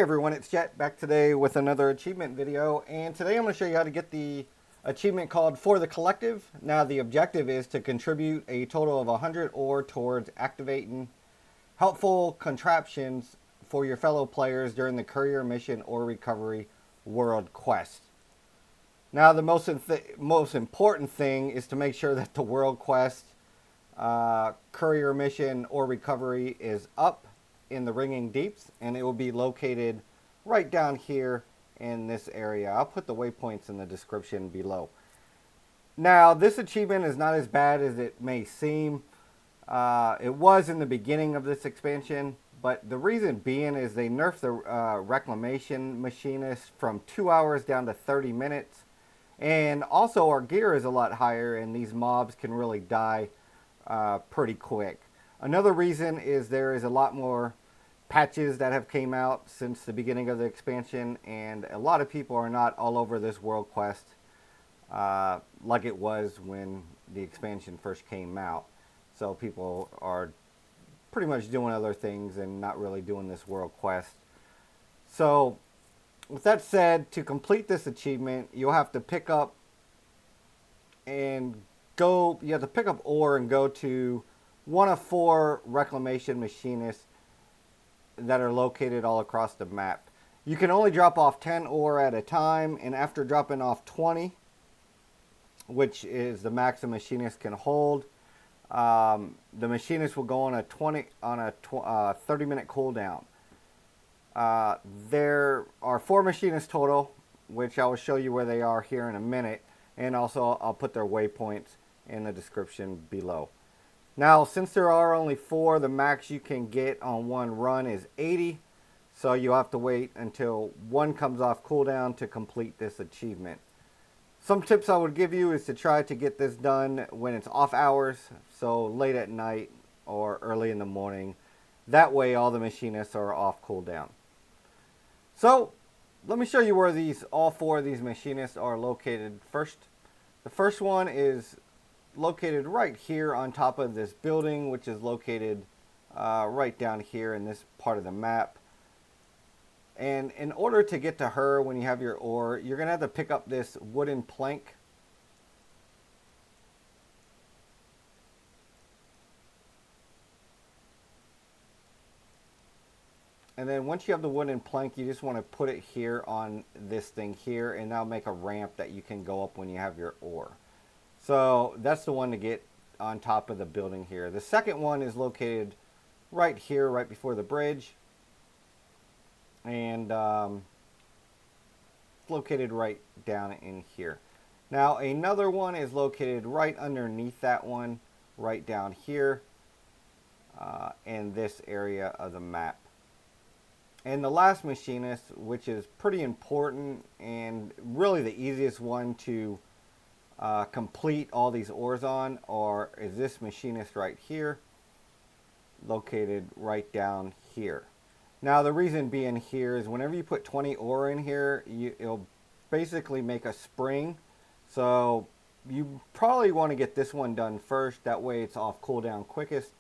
Hey everyone, it's Jet back today with another achievement video, and today I'm going to show you how to get the achievement called For the Collective. Now the objective is to contribute a total of 100 ore towards activating helpful contraptions for your fellow players during the Courier Mission or Recovery World Quest. Now the most important thing is to make sure that the World Quest, Courier Mission or Recovery is up in the Ringing Deeps, and it will be located right down here in this area. I'll put the waypoints in the description below. Now this achievement is not as bad as it may seem. It was in the beginning of this expansion, but the reason being is they nerfed the Reclamation Machinist from 2 hours down to 30 minutes. And also our gear is a lot higher, and these mobs can really die pretty quick. Another reason is there is a lot more patches that have came out since the beginning of the expansion, and a lot of people are not all over this World Quest like it was when the expansion first came out. So people are pretty much doing other things and not really doing this World Quest. So with that said, to complete this achievement, you'll have to pick up ore and go to one of 4 Reclamation Machinists that are located all across the map. You can only drop off 10 ore at a time, and after dropping off 20, which is the max a machinist can hold, the machinist will go on a 30-minute cooldown. There are 4 machinists total, which I will show you where they are here in a minute, and also I'll put their waypoints in the description below. Now, since there are only 4, the max you can get on one run is 80. So you'll have to wait until one comes off cooldown to complete this achievement. Some tips I would give you is to try to get this done when it's off hours, so late at night or early in the morning. That way all the machinists are off cooldown. So let me show you where all 4 of these machinists are located first. The first one is located right here on top of this building, which is located right down here in this part of the map. And in order to get to her when you have your ore, you're going to have to pick up this wooden plank. And then once you have the wooden plank, you just want to put it here on this thing here, and that'll make a ramp that you can go up when you have your ore. So that's the one to get on top of the building here. The second one is located right here, right before the bridge. And it's located right down in here. Now another one is located right underneath that one, right down here in this area of the map. And the last machinist, which is pretty important and really the easiest one to complete all these ores on, is this machinist right here, located right down here. Now the reason being here is whenever you put 20 ore in here, it'll basically make a spring. So you probably want to get this one done first, that way it's off cooldown quickest,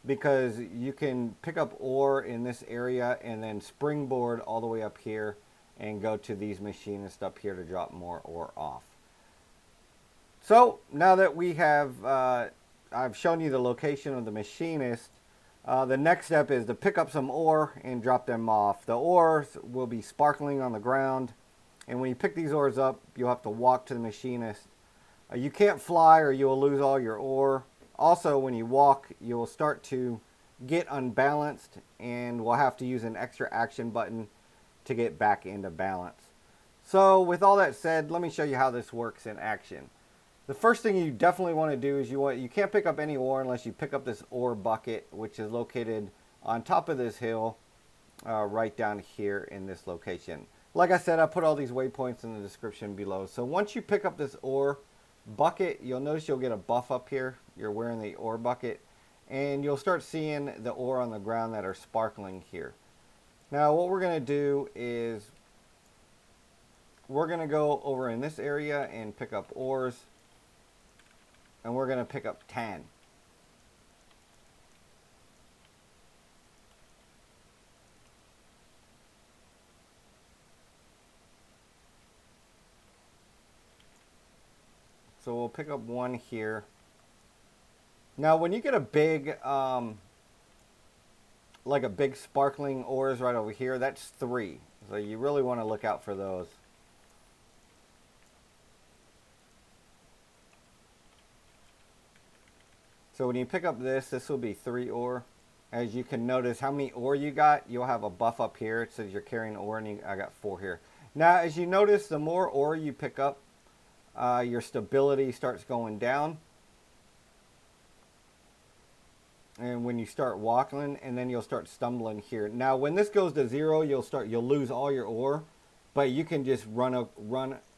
because you can pick up ore in this area and then springboard all the way up here and go to these machinists up here to drop more ore off. So now that we have, I've shown you the location of the machinist, the next step is to pick up some ore and drop them off. The ores will be sparkling on the ground, and when you pick these ores up, you'll have to walk to the machinist. You can't fly or you will lose all your ore. Also, when you walk, you will start to get unbalanced and will have to use an extra action button to get back into balance. So with all that said, let me show you how this works in action. The first thing you definitely want to do is you can't pick up any ore unless you pick up this ore bucket, which is located on top of this hill right down here in this location. Like I said, I put all these waypoints in the description below. So once you pick up this ore bucket, you'll notice you'll get a buff up here. You're wearing the ore bucket, and you'll start seeing the ore on the ground that are sparkling here. Now what we're going to do is we're going to go over in this area and pick up ores. And we're going to pick up 10. So we'll pick up one here. Now when you get a big, like a big sparkling ores right over here, that's 3. So you really want to look out for those. So when you pick up this will be 3 ore. As you can notice how many ore you got, you'll have a buff up here. It says you're carrying ore, and I got 4 here. Now as you notice, the more ore you pick up, your stability starts going down. And when you start walking, and then you'll start stumbling here. Now when this goes to 0, you'll lose all your ore, but you can just run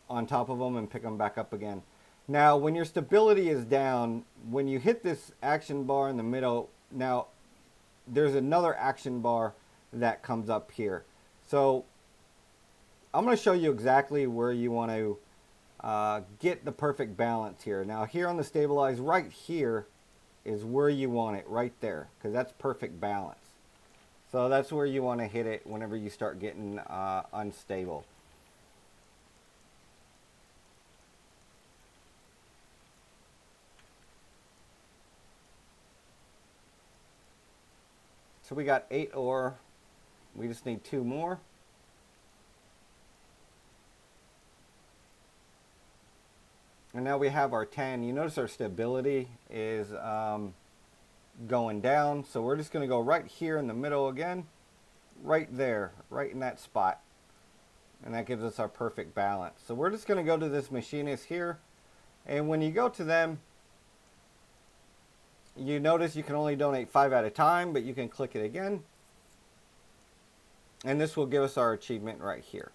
on top of them and pick them back up again. Now when your stability is down, when you hit this action bar in the middle, now there's another action bar that comes up here. So I'm going to show you exactly where you want to get the perfect balance here. Now here on the stabilize, right here is where you want it, right there, because that's perfect balance. So that's where you want to hit it whenever you start getting unstable. So we got 8 ore. We just need 2 more. And now we have our 10. You notice our stability is going down. So we're just going to go right here in the middle again. Right there, right in that spot. And that gives us our perfect balance. So we're just going to go to this machinist here. And when you go to them, you notice you can only donate 5 at a time, but you can click it again. And this will give us our achievement right here.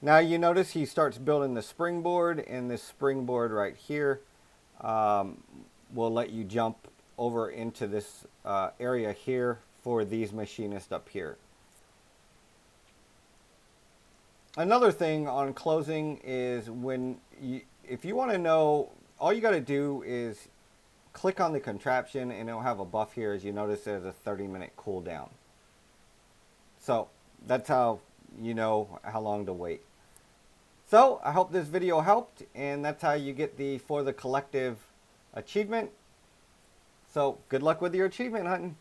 Now you notice he starts building the springboard, and this springboard right here will let you jump over into this area here for these machinists up here. Another thing on closing is if you want to know, all you got to do is click on the contraption, and it'll have a buff here. As you notice, there's a 30-minute cooldown. So that's how you know how long to wait. So I hope this video helped, and that's how you get the For the Collective achievement. So good luck with your achievement hunting.